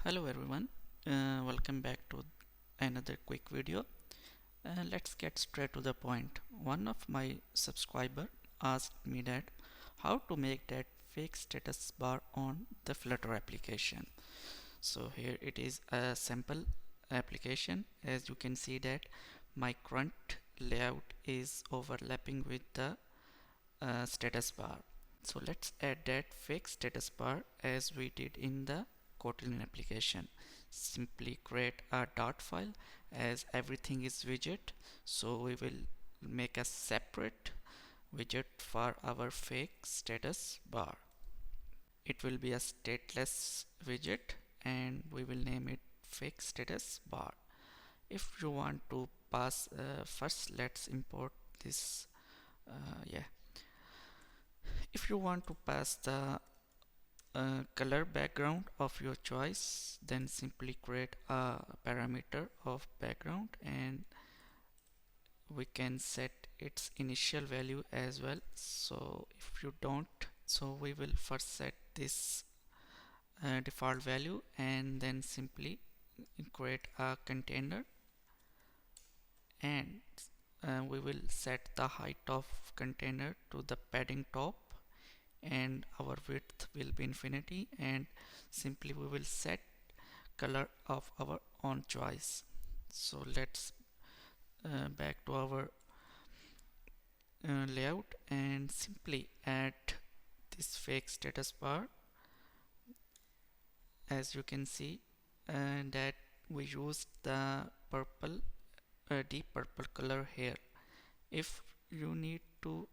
Hello everyone, welcome back to another quick video. Let's get straight to the point. One of my subscriber asked me that how to make that fake status bar on the Flutter application. So here it is a sample application. As you can see that my current layout is overlapping with the status bar. So let's add that fake status bar as we did in the Kotlin application. Simply create a dot file as everything is widget. So we will make a separate widget for our fake status bar. It will be a stateless widget and we will name it fake status bar. If you want to pass first, let's import this. If you want to pass the color background of your choice, then simply create a parameter of background and we can set its initial value as well. So if you don't, so we will first set this default value and then simply create a container and we will set the height of container to the padding top and our width will be infinity, and simply we will set color of our own choice. So let's back to our layout and simply add this fake status bar. As you can see that we used the purple deep purple color here. If you need to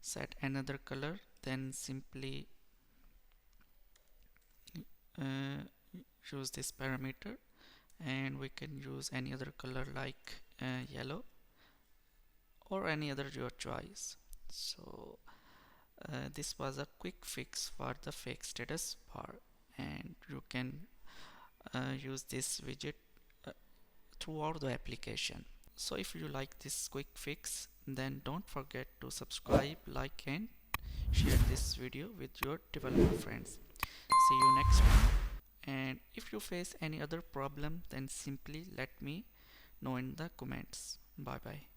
set another color, then simply use this parameter and we can use any other color like yellow or any other your choice. So this was a quick fix for the fake status bar, and you can use this widget throughout the application. So if you like this quick fix, then don't forget to subscribe, like and share this video with your developer friends. See you next time, and if you face any other problem, then simply let me know in the comments. Bye bye.